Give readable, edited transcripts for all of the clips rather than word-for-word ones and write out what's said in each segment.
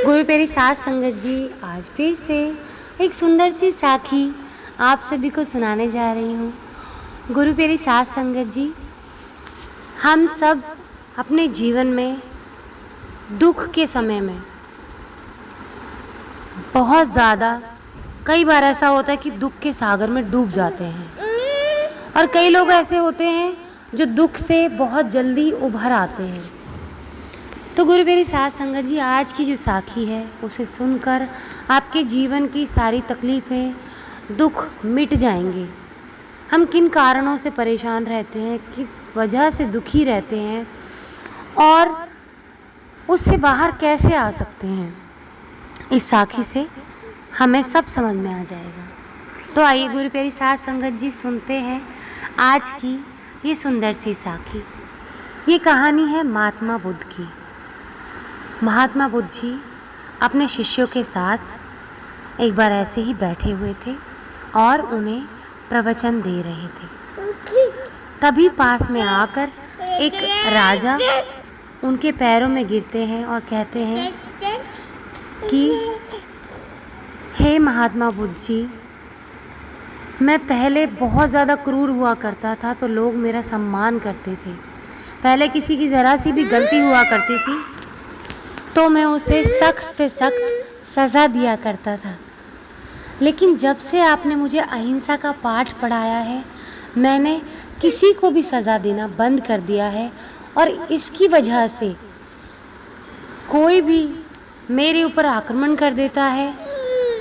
गुरु प्यारी साध संगत जी, आज फिर से एक सुंदर सी साखी आप सभी को सुनाने जा रही हूँ। गुरु प्यारी साध संगत जी, हम सब अपने जीवन में दुख के समय में बहुत ज़्यादा कई बार ऐसा होता है कि दुख के सागर में डूब जाते हैं, और कई लोग ऐसे होते हैं जो दुख से बहुत जल्दी उभर आते हैं। तो गुरु प्यारी साध संगत जी, आज की जो साखी है उसे सुनकर आपके जीवन की सारी तकलीफ़ें, दुख मिट जाएंगे। हम किन कारणों से परेशान रहते हैं, किस वजह से दुखी रहते हैं और उससे बाहर कैसे आ सकते हैं, इस साखी से हमें सब समझ में आ जाएगा। तो आइए गुरु प्यारी साध संगत जी, सुनते हैं आज की ये सुंदर सी साखी। ये कहानी है महात्मा बुद्ध की। महात्मा बुद्ध जी अपने शिष्यों के साथ एक बार ऐसे ही बैठे हुए थे और उन्हें प्रवचन दे रहे थे। तभी पास में आकर एक राजा उनके पैरों में गिरते हैं और कहते हैं कि हे महात्मा बुद्ध जी, मैं पहले बहुत ज़्यादा क्रूर हुआ करता था तो लोग मेरा सम्मान करते थे। पहले किसी की ज़रा सी भी गलती हुआ करती थी तो मैं उसे सख्त से सख्त सज़ा दिया करता था, लेकिन जब से आपने मुझे अहिंसा का पाठ पढ़ाया है, मैंने किसी को भी सज़ा देना बंद कर दिया है। और इसकी वजह से कोई भी मेरे ऊपर आक्रमण कर देता है,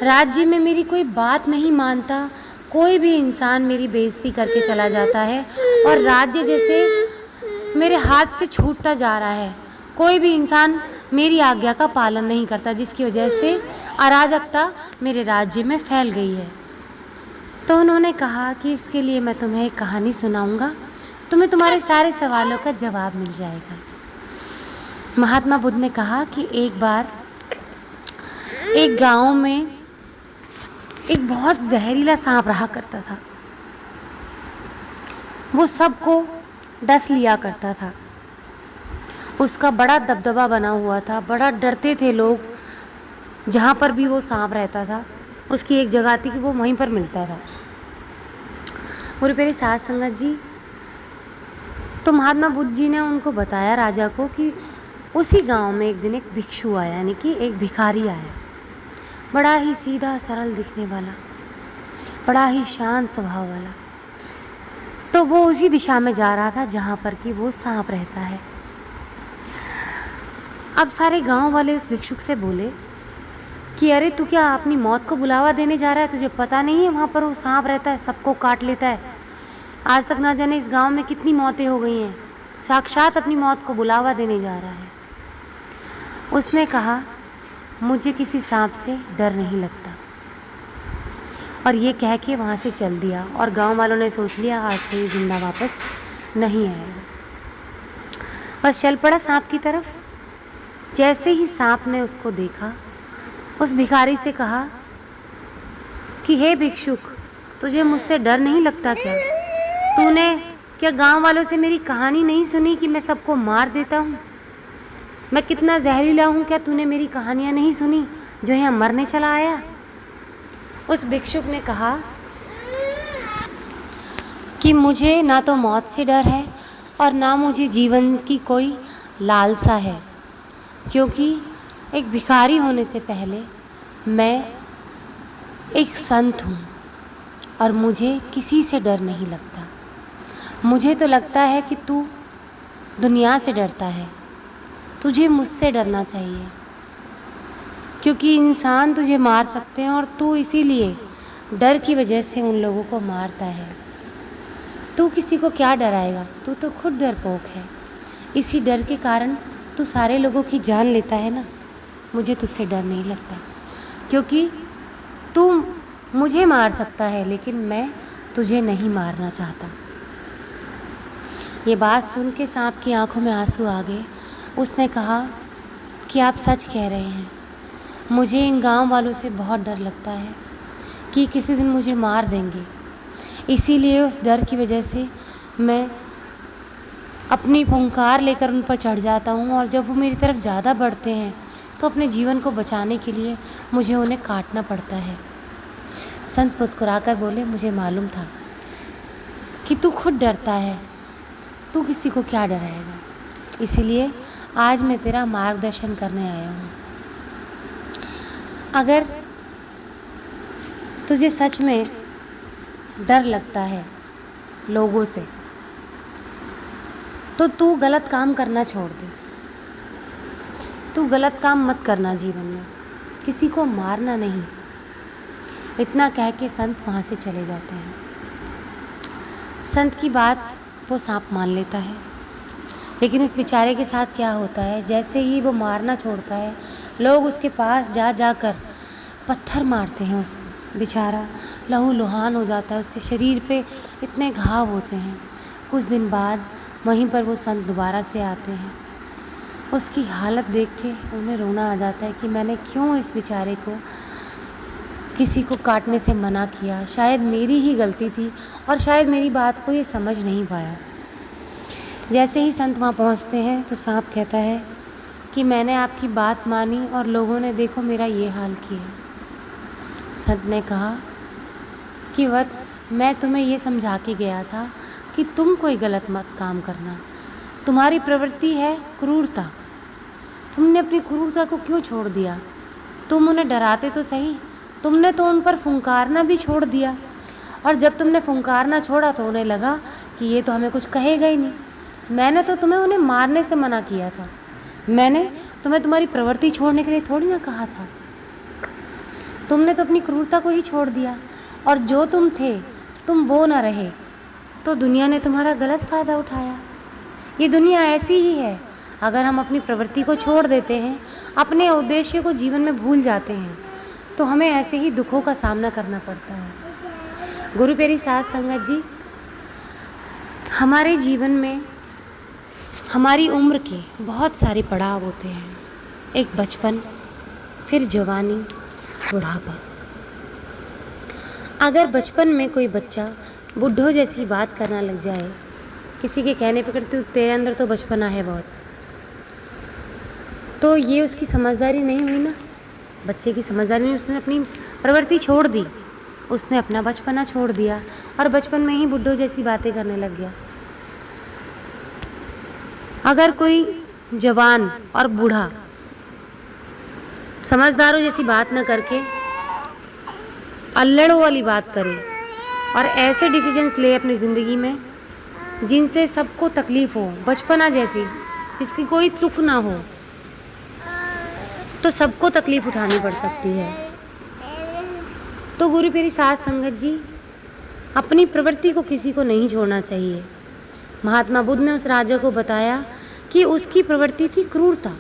राज्य में मेरी कोई बात नहीं मानता, कोई भी इंसान मेरी बेइज्जती करके चला जाता है और राज्य जैसे मेरे हाथ से छूटता जा रहा है। कोई भी इंसान मेरी आज्ञा का पालन नहीं करता, जिसकी वजह से अराजकता मेरे राज्य में फैल गई है। तो उन्होंने कहा कि इसके लिए मैं तुम्हें एक कहानी सुनाऊंगा, तुम्हें तुम्हारे सारे सवालों का जवाब मिल जाएगा। महात्मा बुद्ध ने कहा कि एक बार एक गांव में एक बहुत जहरीला सांप रहा करता था। वो सबको डस लिया करता था। उसका बड़ा दबदबा बना हुआ था, बड़ा डरते थे लोग। जहाँ पर भी वो सांप रहता था, उसकी एक जगह थी कि वो वहीं पर मिलता था। गुरु प्यारी साध संगत जी, तो महात्मा बुद्ध जी ने उनको बताया, राजा को, कि उसी गांव में एक दिन एक भिक्षु आया, यानी कि एक भिखारी आया। बड़ा ही सीधा सरल दिखने वाला, बड़ा ही शांत स्वभाव वाला। तो वो उसी दिशा में जा रहा था जहाँ पर कि वो सांप रहता है। अब सारे गांव वाले उस भिक्षुक से बोले कि अरे तू क्या अपनी मौत को बुलावा देने जा रहा है? तुझे पता नहीं है वहाँ पर वो सांप रहता है, सबको काट लेता है। आज तक ना जाने इस गांव में कितनी मौतें हो गई हैं, साक्षात अपनी मौत को बुलावा देने जा रहा है। उसने कहा, मुझे किसी सांप से डर नहीं लगता, और ये कह के वहाँ से चल दिया। और गांव वालों ने सोच लिया आज से ये जिंदा वापस नहीं आएगा। बस चल पड़ा सांप की तरफ। जैसे ही सांप ने उसको देखा, उस भिखारी से कहा कि हे भिक्षुक, तुझे मुझसे डर नहीं लगता क्या? तूने क्या गांव वालों से मेरी कहानी नहीं सुनी कि मैं सबको मार देता हूँ, मैं कितना जहरीला हूँ? क्या तूने मेरी कहानियाँ नहीं सुनी जो यहाँ मरने चला आया? उस भिक्षुक ने कहा कि मुझे ना तो मौत से डर है और ना मुझे जीवन की कोई लालसा है, क्योंकि एक भिखारी होने से पहले मैं एक संत हूँ और मुझे किसी से डर नहीं लगता। मुझे तो लगता है कि तू दुनिया से डरता है, तुझे मुझसे डरना चाहिए, क्योंकि इंसान तुझे मार सकते हैं और तू इसीलिए डर की वजह से उन लोगों को मारता है। तू किसी को क्या डराएगा? तू तो खुद डरपोक है। इसी डर के कारण तू सारे लोगों की जान लेता है ना। मुझे तुझसे डर नहीं लगता, क्योंकि तू मुझे मार सकता है लेकिन मैं तुझे नहीं मारना चाहता। ये बात सुन के सांप की आंखों में आंसू आ गए। उसने कहा कि आप सच कह रहे हैं, मुझे इन गांव वालों से बहुत डर लगता है कि किसी दिन मुझे मार देंगे। इसीलिए उस डर की वजह से मैं अपनी फुंकार लेकर उन पर चढ़ जाता हूँ, और जब वो मेरी तरफ ज़्यादा बढ़ते हैं तो अपने जीवन को बचाने के लिए मुझे उन्हें काटना पड़ता है। संत मुस्कुराकर बोले, मुझे मालूम था कि तू खुद डरता है, तू किसी को क्या डराएगा, इसीलिए आज मैं तेरा मार्गदर्शन करने आया हूँ। अगर तुझे सच में डर लगता है लोगों से, तो तू गलत काम करना छोड़ दे। तू गलत काम मत करना जीवन में, किसी को मारना नहीं। इतना कह के संत वहाँ से चले जाते हैं। संत की बात वो सांप मान लेता है, लेकिन उस बेचारे के साथ क्या होता है, जैसे ही वो मारना छोड़ता है, लोग उसके पास जा जाकर पत्थर मारते हैं उसको। बेचारा लहू लुहान हो जाता है, उसके शरीर पे इतने घाव होते हैं। कुछ दिन बाद वहीं पर वो संत दोबारा से आते हैं। उसकी हालत देख के उन्हें रोना आ जाता है कि मैंने क्यों इस बेचारे को किसी को काटने से मना किया। शायद मेरी ही गलती थी और शायद मेरी बात को ये समझ नहीं पाया। जैसे ही संत वहाँ पहुँचते हैं तो सांप कहता है कि मैंने आपकी बात मानी और लोगों ने देखो मेरा ये हाल किया। संत ने कहा कि वत्स, मैं तुम्हें ये समझा के गया था कि तुम कोई गलत मत काम करना। तुम्हारी प्रवृत्ति है क्रूरता, तुमने अपनी क्रूरता को क्यों छोड़ दिया? तुम उन्हें डराते तो सही, तुमने तो उन पर फुंकारना भी छोड़ दिया। और जब तुमने फुंकारना छोड़ा तो उन्हें लगा कि ये तो हमें कुछ कहेगा ही नहीं। मैंने तो तुम्हें उन्हें मारने से मना किया था, मैंने तुम्हें तुम्हारी प्रवृत्ति छोड़ने के लिए थोड़ी ना कहा था। तुमने तो अपनी क्रूरता को ही छोड़ दिया, और जो तुम थे तुम वो ना रहे, तो दुनिया ने तुम्हारा गलत फ़ायदा उठाया। ये दुनिया ऐसी ही है, अगर हम अपनी प्रवृत्ति को छोड़ देते हैं, अपने उद्देश्य को जीवन में भूल जाते हैं, तो हमें ऐसे ही दुखों का सामना करना पड़ता है। गुरु प्यारी साध संगत जी, हमारे जीवन में हमारी उम्र के बहुत सारे पड़ाव होते हैं। एक बचपन, फिर जवानी, बुढ़ापा। अगर बचपन में कोई बच्चा बुढ़ों जैसी बात करना लग जाए, किसी के कहने पर करते तेरे अंदर तो बचपना है बहुत, तो ये उसकी समझदारी नहीं हुई ना। बच्चे की समझदारी नहीं, उसने अपनी प्रवृत्ति छोड़ दी, उसने अपना बचपना छोड़ दिया और बचपन में ही बुढ़ों जैसी बातें करने लग गया। अगर कोई जवान और बूढ़ा समझदारों जैसी बात न करके अल्लड़ों वाली बात करे और ऐसे डिसीजंस ले अपनी ज़िंदगी में जिनसे सबको तकलीफ़ हो, बचपना जैसी जिसकी कोई तुक ना हो, तो सबको तकलीफ़ उठानी पड़ सकती है। तो गुरु प्यारी साध संगत जी, अपनी प्रवृत्ति को किसी को नहीं छोड़ना चाहिए। महात्मा बुद्ध ने उस राजा को बताया कि उसकी प्रवृत्ति थी क्रूरता,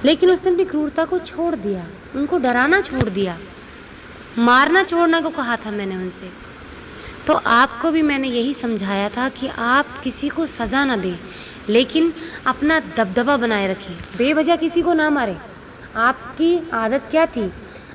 लेकिन उसने अपनी क्रूरता को छोड़ दिया, उनको डराना छोड़ दिया, मारना छोड़ने को कहा था मैंने उनसे। तो आपको भी मैंने यही समझाया था कि आप किसी को सज़ा ना दें, लेकिन अपना दबदबा बनाए रखें, बेवजह किसी को ना मारें। आपकी आदत क्या थी?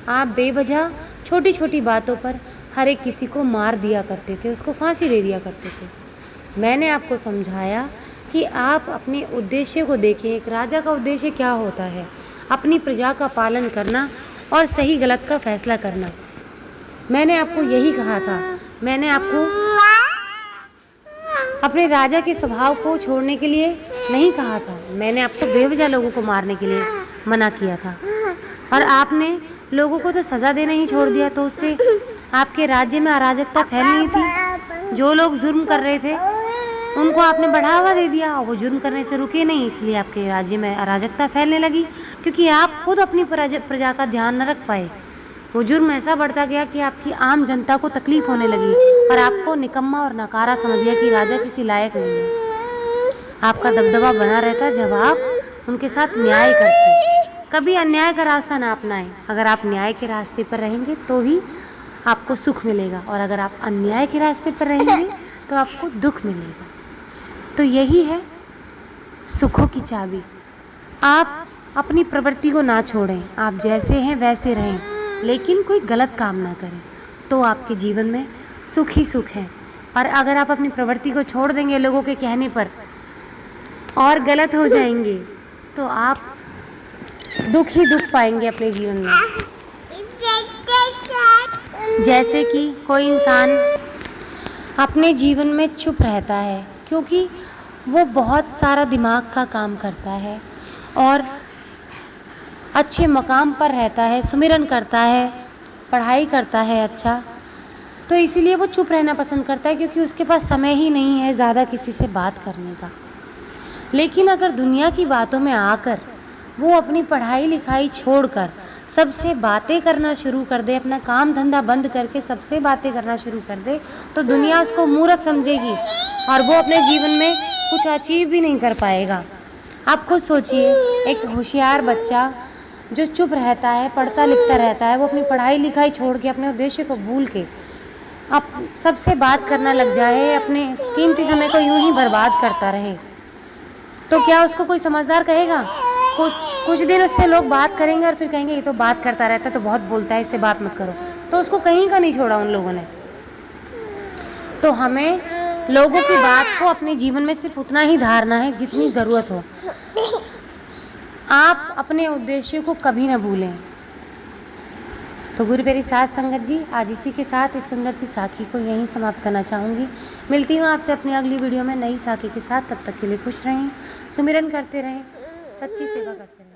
आप बेवजह छोटी छोटी बातों पर हर एक किसी को मार दिया करते थे, उसको फांसी दे दिया करते थे। मैंने आपको समझाया कि आप अपने उद्देश्य को देखें। एक राजा का उद्देश्य क्या होता है? अपनी प्रजा का पालन करना और सही गलत का फैसला करना। मैंने आपको यही कहा था। मैंने आपको अपने राजा के स्वभाव को छोड़ने के लिए नहीं कहा था, मैंने आपको बेवजह लोगों को मारने के लिए मना किया था। और आपने लोगों को तो सज़ा देना ही छोड़ दिया, तो उससे आपके राज्य में अराजकता फैल रही थी। जो लोग जुर्म कर रहे थे उनको आपने बढ़ावा दे दिया और वो जुर्म करने से रुके नहीं, इसलिए आपके राज्य में अराजकता फैलने लगी, क्योंकि आप खुद अपनी प्रजा का ध्यान न रख पाए। वो जुर्म ऐसा बढ़ता गया कि आपकी आम जनता को तकलीफ़ होने लगी और आपको निकम्मा और नकारा समझ लिया कि राजा किसी लायक नहीं है। आपका दबदबा बना रहता जब आप उनके साथ न्याय करते। कभी अन्याय का रास्ता ना अपनाएं। अगर आप न्याय के रास्ते पर रहेंगे तो ही आपको सुख मिलेगा, और अगर आप अन्याय के रास्ते पर रहेंगे तो आपको दुख मिलेगा। तो यही है सुखों की चाबी। आप अपनी प्रवृत्ति को ना छोड़ें, आप जैसे हैं वैसे रहें, लेकिन कोई गलत काम ना करें, तो आपके जीवन में सुख ही सुख है। और अगर आप अपनी प्रवृत्ति को छोड़ देंगे लोगों के कहने पर और गलत हो जाएंगे, तो आप दुख ही दुख पाएंगे अपने जीवन में। जैसे कि कोई इंसान अपने जीवन में चुप रहता है क्योंकि वो बहुत सारा दिमाग का काम करता है और अच्छे मकाम पर रहता है, सुमिरन करता है, पढ़ाई करता है अच्छा, तो इसीलिए वो चुप रहना पसंद करता है क्योंकि उसके पास समय ही नहीं है ज़्यादा किसी से बात करने का। लेकिन अगर दुनिया की बातों में आकर वो अपनी पढ़ाई लिखाई छोड़कर सबसे बातें करना शुरू कर दे, अपना काम धंधा बंद करके सबसे बातें करना शुरू कर दे, तो दुनिया उसको मूर्ख समझेगी और वो अपने जीवन में कुछ अचीव भी नहीं कर पाएगा। आप खुद सोचिए, एक होशियार बच्चा जो चुप रहता है, पढ़ता लिखता रहता है, वो अपनी पढ़ाई लिखाई छोड़ के अपने उद्देश्य को भूल के अब सबसे बात करना लग जाए, अपने कीमती समय को यूं ही बर्बाद करता रहे, तो क्या उसको कोई समझदार कहेगा? कुछ दिन उससे लोग बात करेंगे और फिर कहेंगे ये तो बात करता रहता है, तो बहुत बोलता है, इससे बात मत करो। तो उसको कहीं का नहीं छोड़ा उन लोगों ने। तो हमें लोगों की बात को अपने जीवन में सिर्फ उतना ही धारना है जितनी ज़रूरत हो। आप अपने उद्देश्य को कभी ना भूलें। तो गुरु प्यारी साध संगत जी, आज इसी के साथ इस सुंदर सी साखी को यहीं समाप्त करना चाहूँगी। मिलती हूँ आपसे अपनी अगली वीडियो में नई साखी के साथ। तब तक के लिए खुश रहें, सुमिरन करते रहें, सच्ची सेवा करते रहें।